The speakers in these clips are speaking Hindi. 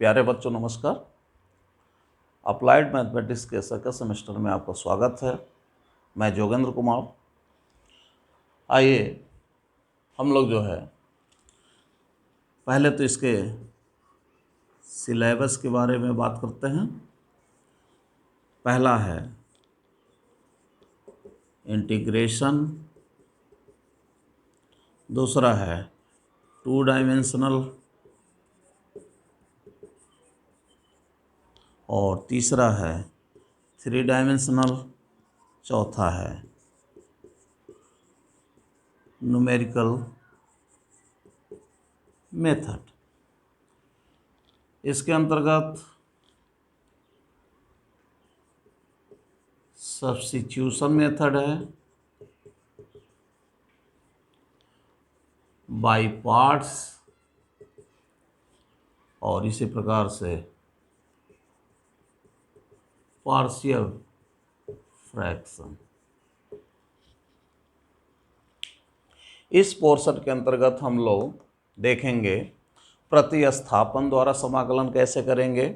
प्यारे बच्चों नमस्कार। अप्लाइड मैथमेटिक्स के सेकंड सेमेस्टर में आपका स्वागत है। मैं जोगेंद्र कुमार। आइए हम लोग जो है पहले तो इसके सिलेबस के बारे में बात करते हैं। पहला है इंटीग्रेशन, दूसरा है टू डायमेंशनल और तीसरा है थ्री डायमेंशनल, चौथा है न्यूमेरिकल मेथड। इसके अंतर्गत सब्स्टिट्यूशन मेथड है, बाई पार्ट्स और इसी प्रकार से पार्शियल फ्रैक्शन। इस पोर्शन के अंतर्गत हम लोग देखेंगे प्रतिस्थापन द्वारा समाकलन कैसे करेंगे,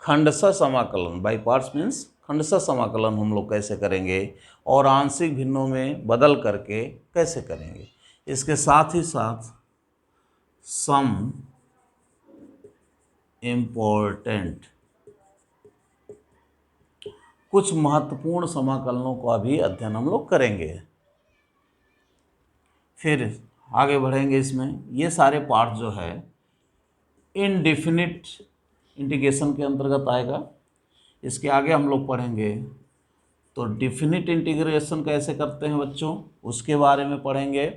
खंडशः समाकलन, बाई पार्ट्स मीन्स खंडशः समाकलन हम लोग कैसे करेंगे और आंशिक भिन्नों में बदल करके कैसे करेंगे। इसके साथ ही साथ सम इम्पोर्टेंट कुछ महत्वपूर्ण समाकलनों का भी अध्ययन हम लोग करेंगे। फिर आगे बढ़ेंगे। इसमें ये सारे पार्ट जो है इनडिफिनिट इंटीग्रेशन के अंतर्गत आएगा। इसके आगे हम लोग पढ़ेंगे तो डिफिनिट इंटीग्रेशन कैसे करते हैं बच्चों, उसके बारे में पढ़ेंगे,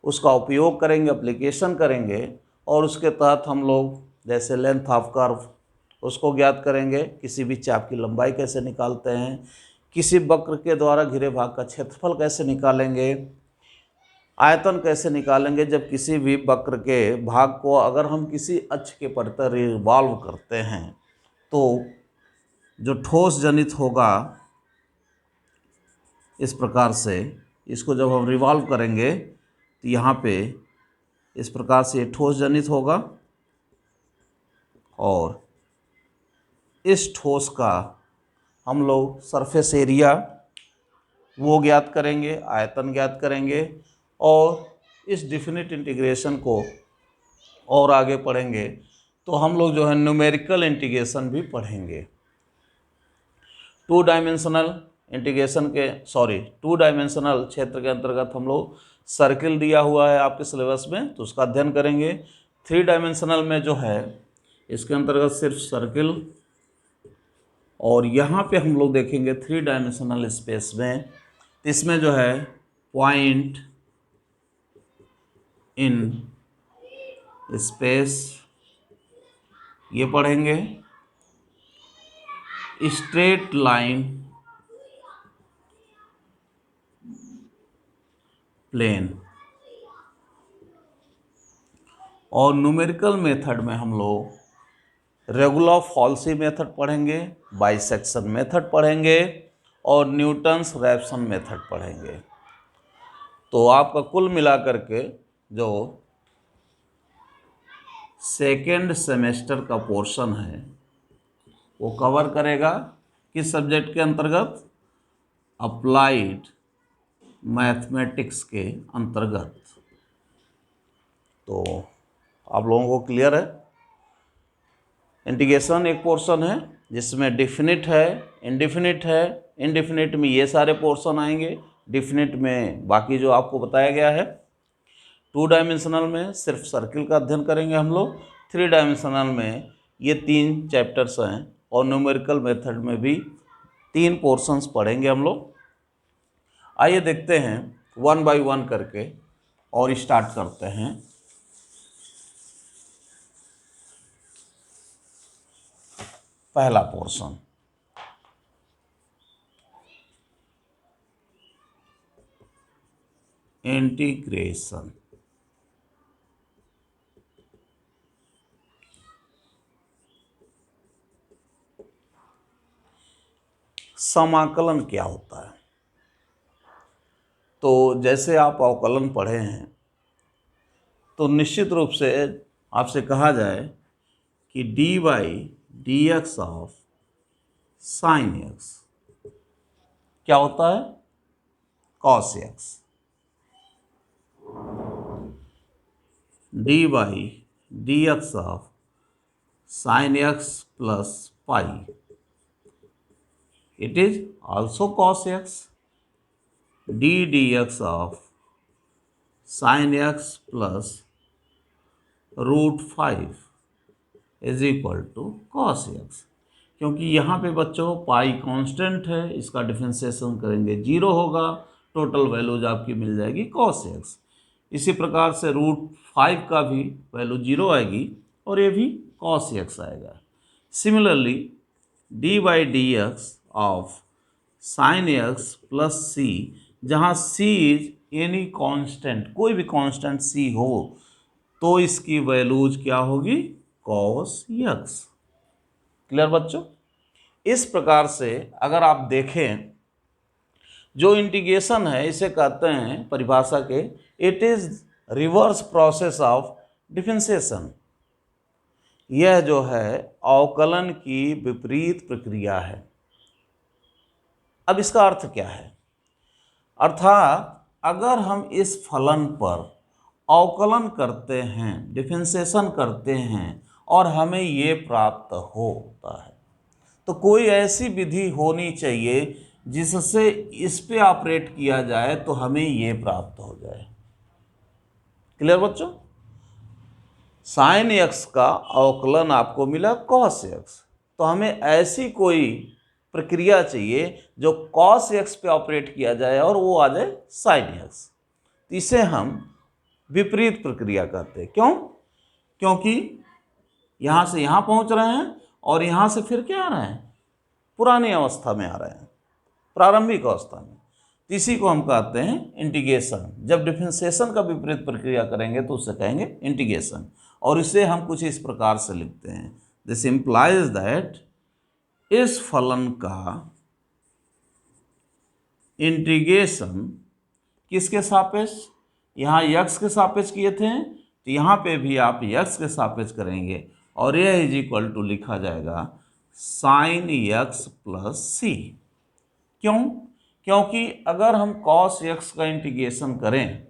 उसका उपयोग करेंगे, एप्लीकेशन करेंगे और उसके तहत हम लोग जैसे लेंथ ऑफ कर्व उसको ज्ञात करेंगे, किसी भी चाप की लंबाई कैसे निकालते हैं, किसी वक्र के द्वारा घिरे भाग का क्षेत्रफल कैसे निकालेंगे, आयतन कैसे निकालेंगे जब किसी भी वक्र के भाग को अगर हम किसी अक्ष के परितः रिवॉल्व करते हैं तो जो ठोस जनित होगा, इस प्रकार से इसको जब हम रिवॉल्व करेंगे तो यहाँ पे इस प्रकार से ये ठोस जनित होगा और इस ठोस का हम लोग सरफेस एरिया वो ज्ञात करेंगे, आयतन ज्ञात करेंगे और इस डिफिनिट इंटीग्रेशन को और आगे पढ़ेंगे तो हम लोग जो है न्यूमेरिकल इंटीग्रेशन भी पढ़ेंगे। टू डायमेंशनल क्षेत्र के अंतर्गत हम लोग सर्किल दिया हुआ है आपके सिलेबस में तो उसका अध्ययन करेंगे। थ्री डायमेंशनल में जो है इसके अंतर्गत सिर्फ सर्किल और यहाँ पे हम लोग देखेंगे थ्री डायमेंशनल स्पेस में, इसमें जो है पॉइंट इन स्पेस ये पढ़ेंगे, स्ट्रेट लाइन प्लेन और न्यूमेरिकल मेथड में हम लोग रेगुलर फॉल्सी मेथड पढ़ेंगे, बाइसेक्शन मेथड पढ़ेंगे और न्यूटन्स रैप्सन मेथड पढ़ेंगे। तो आपका कुल मिलाकर के जो सेकेंड सेमेस्टर का पोर्शन है वो कवर करेगा किस सब्जेक्ट के अंतर्गत, अप्लाइड मैथमेटिक्स के अंतर्गत। तो आप लोगों को क्लियर है। इंटीग्रेशन एक पोर्शन है जिसमें डिफिनिट है, इनडिफिनिट है, इनडिफिनिट में ये सारे पोर्शन आएंगे, डिफिनिट में बाकी जो आपको बताया गया है। टू डायमेंशनल में सिर्फ सर्किल का अध्ययन करेंगे हम लोग, थ्री डायमेंशनल में ये 3 चैप्टर्स हैं और न्यूमेरिकल मेथड में भी 3 पोर्शंस पढ़ेंगे हम लोग। आइए देखते हैं वन बाय वन करके और स्टार्ट करते हैं। पहला पोर्शन इंटीग्रेशन। समाकलन क्या होता है, तो जैसे आप अवकलन पढ़े हैं तो निश्चित रूप से आपसे कहा जाए कि D by D x of sine X क्या होता है, cos X. D by D x of sine x plus pi, it is also cos X. D D x of sine x plus √5 is equal to cos X. क्योंकि यहाँ पे बच्चों पाई कांस्टेंट है, इसका डिफरेंशिएशन करेंगे 0 होगा, टोटल वैल्यूज आपकी मिल जाएगी कॉस एक्स। इसी प्रकार से √5 का भी वैल्यू 0 आएगी और ये भी कॉस एक्स आएगा। Similarly d by D x of sine x plus c, जहाँ सी इज एनी कांस्टेंट, कोई भी कांस्टेंट सी हो तो इसकी वैल्यूज क्या होगी, कॉस एक्स। क्लियर बच्चों। इस प्रकार से अगर आप देखें जो इंटीग्रेशन है इसे कहते हैं परिभाषा के, it is reverse process of differentiation. यह जो है अवकलन की विपरीत प्रक्रिया है। अब इसका अर्थ क्या है, अर्थात अगर हम इस फलन पर अवकलन करते हैं, डिफरेंशिएशन करते हैं और हमें ये प्राप्त होता है, तो कोई ऐसी विधि होनी चाहिए जिससे इस पे ऑपरेट किया जाए तो हमें ये प्राप्त हो जाए। क्लियर बच्चों। साइन एक्स का अवकलन आपको मिला कॉस एक्स, तो हमें ऐसी कोई प्रक्रिया चाहिए जो कॉस एक्स पे ऑपरेट किया जाए और वो आ जाए साइन एक्स। इसे हम विपरीत प्रक्रिया कहते हैं। क्यों? क्योंकि यहाँ से यहाँ पहुँच रहे हैं और यहाँ से फिर क्या आ रहे हैं, पुरानी अवस्था में आ रहे हैं, प्रारंभिक अवस्था में। इसी को हम कहते हैं इंटीग्रेशन। जब डिफरेंशिएशन का विपरीत प्रक्रिया करेंगे तो उसे कहेंगे इंटीग्रेशन। और इसे हम कुछ इस प्रकार से लिखते हैं, दिस इम्प्लाइज दैट इस फलन का इंटीग्रेशन किसके सापेक्ष, यहाँ यक्स के सापेक्ष किए थे तो यहाँ पे भी आप यक्स के सापेक्ष करेंगे और यह इज इक्वल टू लिखा जाएगा साइन यक्स प्लस सी। क्यों? क्योंकि अगर हम कॉस एक्स का इंटीग्रेशन करें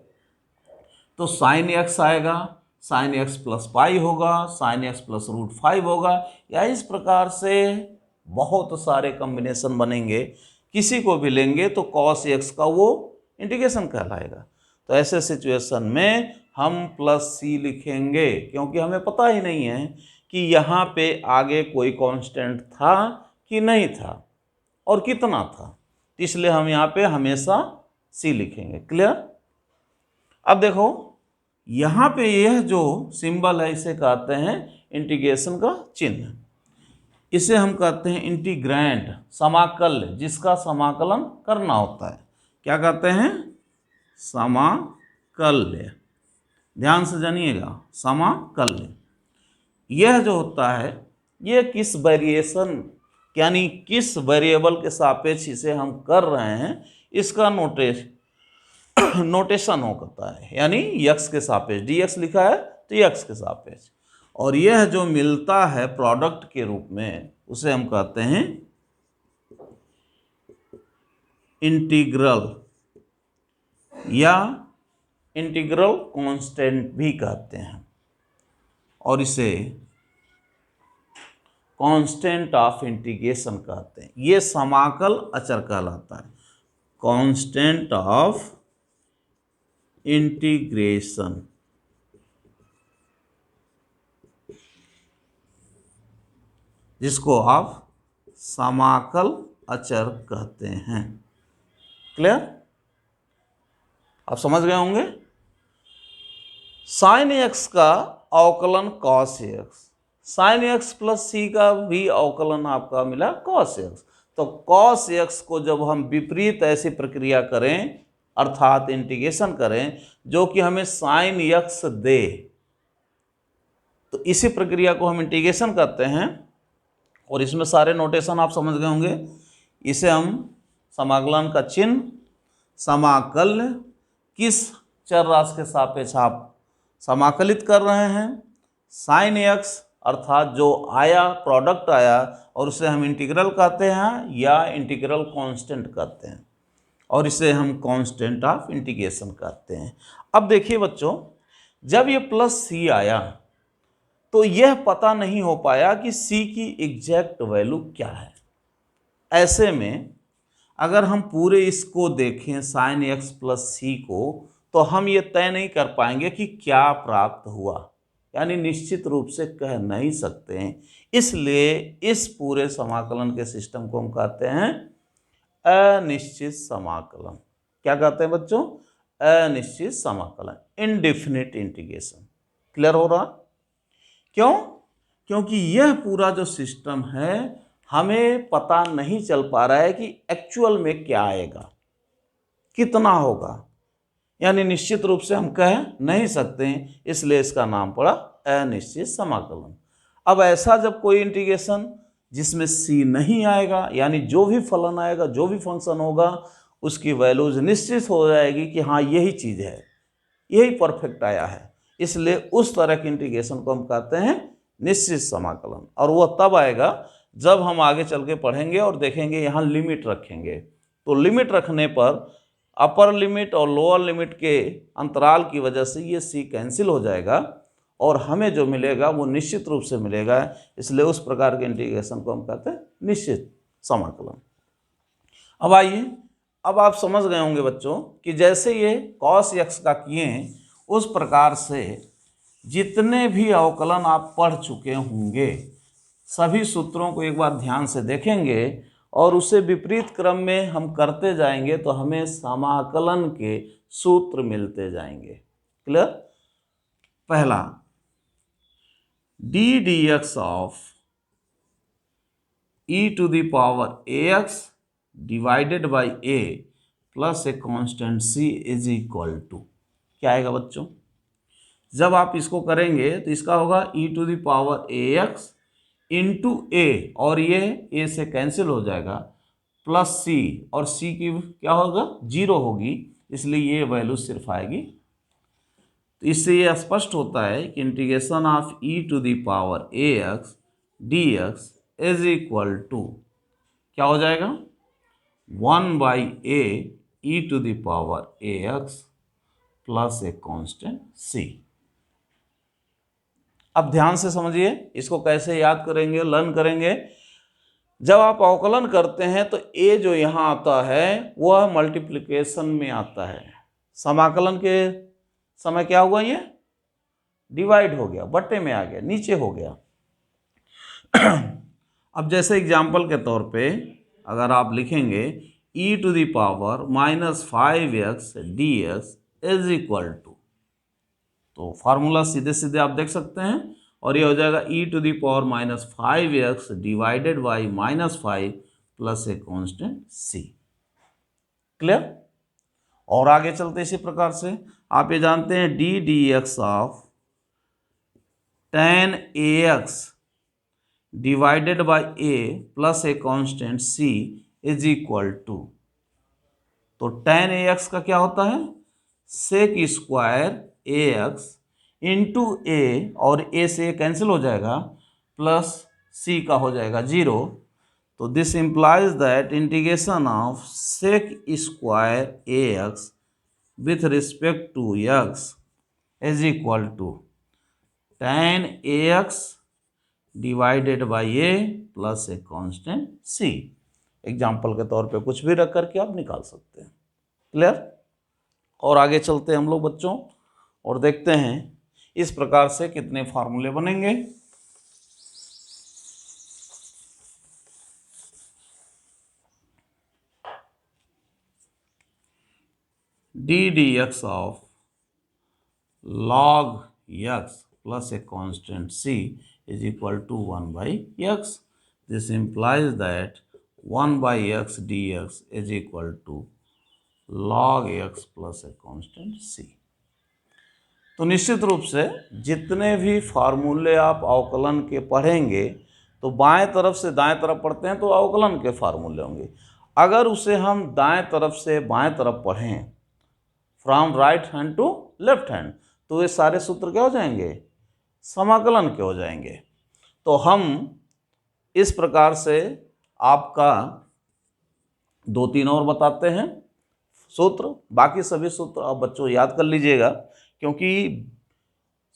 तो साइन एक्स आएगा, साइन एक्स प्लस पाई होगा, साइन एक्स प्लस √5 होगा, या इस प्रकार से बहुत सारे कॉम्बिनेशन बनेंगे। किसी को भी लेंगे तो कॉस एक्स का वो इंटीग्रेशन कहलाएगा। तो ऐसे सिचुएशन में हम प्लस सी लिखेंगे, क्योंकि हमें पता ही नहीं है कि यहाँ पे आगे कोई कांस्टेंट था कि नहीं था और कितना था, इसलिए हम यहाँ पे हमेशा सी लिखेंगे। क्लियर। अब देखो यहाँ पे यह जो सिंबल है इसे कहते हैं इंटीग्रेशन का चिन्ह। इसे हम कहते हैं इंटीग्रैंड, समाकल्य, जिसका समाकलन करना होता है। क्या कहते हैं? समाकल्य। ध्यान से जानिएगा, समाकल्य। यह जो होता है ये किस वेरिएशन यानी किस वेरिएबल के सापेक्ष इसे हम कर रहे हैं इसका नोटेशन होता है। यानी यक्स के सापेक्ष, डी एक्स लिखा है तो यक्स के सापेक्ष, और यह जो मिलता है प्रोडक्ट के रूप में उसे हम कहते हैं इंटीग्रल या इंटीग्रल कांस्टेंट भी कहते हैं, और इसे कांस्टेंट ऑफ इंटीग्रेशन कहते हैं। ये समाकल अचर कहलाता है, कांस्टेंट ऑफ इंटीग्रेशन। जिसको आप समाकल अचर कहते हैं। क्लियर? आप समझ गए होंगे। साइन एक्स का अवकलन cos x, sine x plus c का भी अवकलन आपका मिला कॉस एक्स। तो कॉस एक्स को जब हम विपरीत ऐसी प्रक्रिया करें अर्थात इंटीग्रेशन करें जो कि हमें साइन एक्स दे, तो इसी प्रक्रिया को हम इंटीग्रेशन करते हैं। और इसमें सारे नोटेशन आप समझ गए होंगे। इसे हम समाकलन का चिन्ह, समाकल्य, किस चर राशि के सापेक्ष आप समाकलित कर रहे हैं, साइन एक्स अर्थात जो आया प्रोडक्ट आया और उसे हम इंटीग्रल कहते हैं या इंटीग्रल कांस्टेंट कहते हैं, और इसे हम कांस्टेंट ऑफ इंटीग्रेशन कहते हैं। अब देखिए बच्चों, जब ये प्लस सी आया तो यह पता नहीं हो पाया कि सी की एग्जैक्ट वैल्यू क्या है। ऐसे में अगर हम पूरे इसको देखें साइन एक्स प्लस सी को, तो हम ये तय नहीं कर पाएंगे कि क्या प्राप्त हुआ, यानी निश्चित रूप से कह नहीं सकते हैं। इसलिए इस पूरे समाकलन के सिस्टम को हम कहते हैं अनिश्चित समाकलन। क्या कहते हैं बच्चों? अनिश्चित समाकलन, इनडेफिनिट इंटीग्रेशन। क्लियर हो रहा? क्यों? क्योंकि यह पूरा जो सिस्टम है हमें पता नहीं चल पा रहा है कि एक्चुअल में क्या आएगा, कितना होगा, यानी निश्चित रूप से हम कह नहीं सकते हैं, इसलिए इसका नाम पड़ा अनिश्चित समाकलन। अब ऐसा जब कोई इंटीग्रेशन जिसमें सी नहीं आएगा, यानी जो भी फलन आएगा, जो भी फंक्शन होगा, उसकी वैल्यूज निश्चित हो जाएगी कि हाँ यही चीज़ है, यही परफेक्ट आया है, इसलिए उस तरह के इंटीग्रेशन को हम कहते हैं निश्चित समाकलन। और वह तब आएगा जब हम आगे चल के पढ़ेंगे और देखेंगे यहाँ लिमिट रखेंगे। तो लिमिट रखने पर अपर लिमिट और लोअर लिमिट के अंतराल की वजह से ये सी कैंसिल हो जाएगा और हमें जो मिलेगा वो निश्चित रूप से मिलेगा, इसलिए उस प्रकार के इंटीग्रेशन को हम कहते हैं निश्चित समाकलन। अब आइए, अब आप समझ गए होंगे बच्चों कि जैसे ये cos x का किए उस प्रकार से जितने भी अवकलन आप पढ़ चुके होंगे सभी सूत्रों को एक बार ध्यान से देखेंगे और उसे विपरीत क्रम में हम करते जाएंगे तो हमें समाकलन के सूत्र मिलते जाएंगे। क्लियर? पहला, D D x of E to the power A X divided by A plus A constant C is equal to क्या आएगा बच्चों? जब आप इसको करेंगे तो इसका होगा e to the power A x into a, और ये ए से कैंसिल हो जाएगा, प्लस सी, और सी की क्या होगा? 0 होगी, इसलिए ये वैल्यू सिर्फ आएगी। तो इससे ये स्पष्ट होता है कि integration of E to the power A x d x is equal to क्या हो जाएगा? 1 by a e to the power A x plus A constant c. अब ध्यान से समझिए, इसको कैसे याद करेंगे, लर्न करेंगे। जब आप अवकलन करते हैं तो ए जो यहाँ आता है वह मल्टीप्लिकेशन में आता है, समाकलन के समय क्या हुआ? ये डिवाइड हो गया, बट्टे में आ गया, नीचे हो गया। अब जैसे एग्जाम्पल के तौर पे अगर आप लिखेंगे e to the power -5x dx is equal to, तो फार्मूला सीधे सीधे आप देख सकते हैं और ये हो जाएगा e to the power -5x divided by -5 plus A constant C. Clear? और आगे चलते इसी प्रकार से आप ये जानते हैं d D x of tan ax divided by A plus A constant C is equal to, तो tan ax का क्या होता है? Sec square ax into a, और ए से कैंसिल हो जाएगा, प्लस सी का हो जाएगा 0। तो this implies that integration of sec square ax with respect to x is equal to tan ax divided by A plus A constant c. Example के तौर पे कुछ भी रख करके आप निकाल सकते हैं। क्लियर? और आगे चलते हैं हम लोग बच्चों और देखते हैं इस प्रकार से कितने फार्मूले बनेंगे। D D x of log x plus a constant c is equal to 1 by x. This implies that 1 by x dx is equal to log x plus a constant c. तो निश्चित रूप से जितने भी फार्मूले आप अवकलन के पढ़ेंगे तो बाएं तरफ से दाएं तरफ पढ़ते हैं तो अवकलन के फार्मूले होंगे। अगर उसे हम दाएं तरफ से बाएं तरफ पढ़ें, from right hand to left hand, तो ये सारे सूत्र क्या हो जाएंगे? समाकलन के हो जाएंगे। तो हम इस प्रकार से आपका 2-3 और बताते हैं सूत्र। बाकी सभी सूत्र आप बच्चों याद कर लीजिएगा, क्योंकि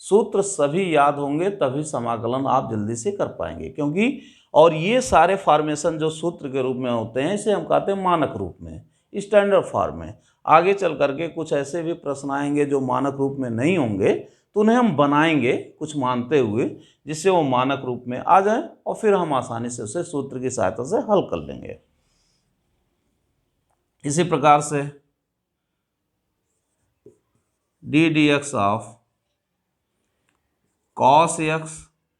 सूत्र सभी याद होंगे तभी समाकलन आप जल्दी से कर पाएंगे। क्योंकि और ये सारे फॉर्मेशन जो सूत्र के रूप में होते हैं इसे हम कहते हैं मानक रूप में, स्टैंडर्ड फॉर्म में। आगे चल करके कुछ ऐसे भी प्रश्न आएंगे जो मानक रूप में नहीं होंगे, तो उन्हें हम बनाएंगे कुछ मानते हुए, जिससे वो मानक रूप में आ जाए और फिर हम आसानी से उसे सूत्र की सहायता से हल कर लेंगे। इसी प्रकार से d D x of cos x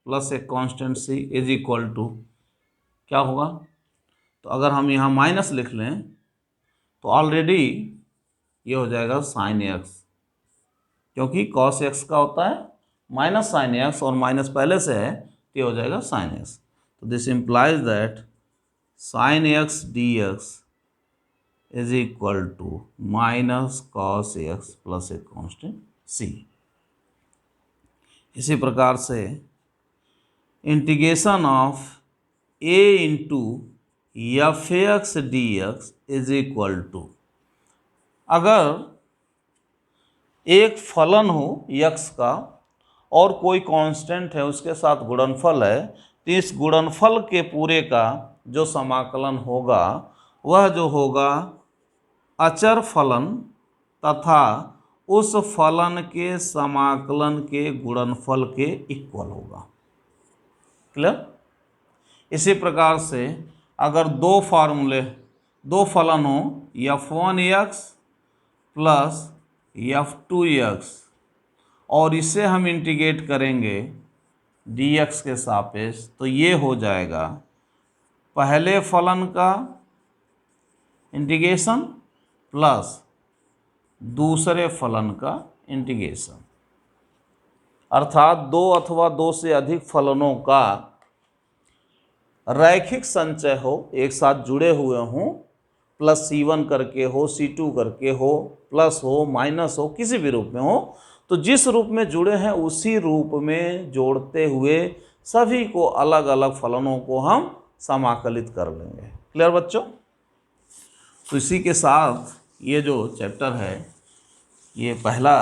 plus एक constant c is equal to क्या होगा? तो अगर हम यहाँ माइनस लिख लें तो ऑलरेडी ये हो जाएगा sin x, क्योंकि cos x का होता है माइनस sin x और माइनस पहले से है तो ये हो जाएगा sin x। तो this implies that sin x dx is equal to minus cos x plus एक कॉन्स्टेंट c। इसी प्रकार से integration of a into f x d x is equal to, अगर एक फलन हो x का और कोई कांस्टेंट है उसके साथ गुणनफल है, तो इस गुणनफल के पूरे का जो समाकलन होगा वह जो होगा अचर फलन तथा उस फलन के समाकलन के गुणनफल के इक्वल होगा। क्लियर? इसी प्रकार से अगर दो फलन हो f1x प्लस f2x और इसे हम इंटीग्रेट करेंगे dx के सापेक्ष, तो ये हो जाएगा पहले फलन का इंटीग्रेशन प्लस दूसरे फलन का इंटीग्रेशन, अर्थात दो अथवा दो से अधिक फलनों का रैखिक संचय हो, एक साथ जुड़े हुए हों, प्लस C1 करके हो, C2 करके हो, प्लस हो, माइनस हो, किसी भी रूप में हो, तो जिस रूप में जुड़े हैं उसी रूप में जोड़ते हुए सभी को अलग अलग फलनों को हम समाकलित कर लेंगे। क्लियर बच्चों? तो इसी के साथ ये जो चैप्टर है, ये पहला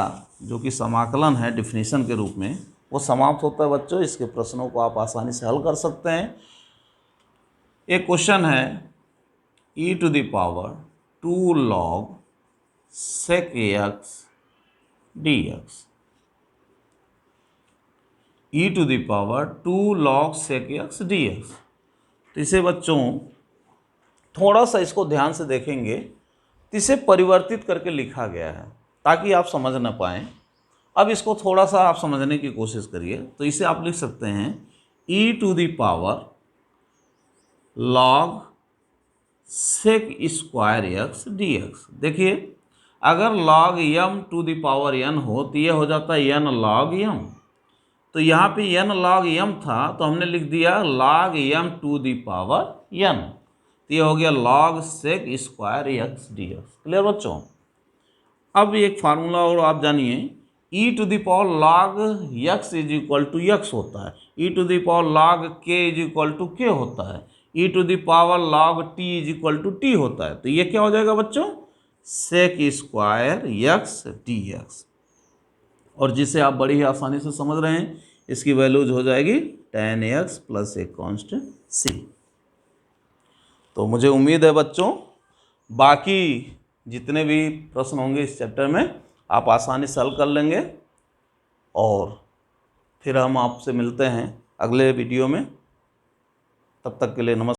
जो कि समाकलन है डिफिनीशन के रूप में, वो समाप्त होता है बच्चों। इसके प्रश्नों को आप आसानी से हल कर सकते हैं। एक क्वेश्चन है e to the power 2 log sec x dx, e to the power 2 log sec x dx। तो इसे बच्चों थोड़ा सा इसको ध्यान से देखेंगे तो इसे परिवर्तित करके लिखा गया है ताकि आप समझ न पाएँ। अब इसको थोड़ा सा आप समझने की कोशिश करिए। तो इसे आप लिख सकते हैं e to the power log sec square x dx। देखिए, अगर log m to the power n हो तो ये हो जाता है n log m। तो यहाँ पे n log m था तो हमने लिख दिया log m to the power n, तो ये हो गया log sec square x dx। Clear बच्चों? अब एक फार्मूला और आप जानिए, e to the power log x is equal to x होता है, e to the power log k is equal to k होता है, e to the power log t is equal to t होता है। तो ये क्या हो जाएगा बच्चों? sec square x dx। और जिसे आप बड़ी ही आसानी से समझ रहे हैं, इसकी वैल्यूज हो जाएगी tan x प्लस एक कांस्टेंट c। तो मुझे उम्मीद है बच्चों बाकी जितने भी प्रश्न होंगे इस चैप्टर में आप आसानी से हल कर लेंगे। और फिर हम आपसे मिलते हैं अगले वीडियो में। तब तक के लिए नमस्कार।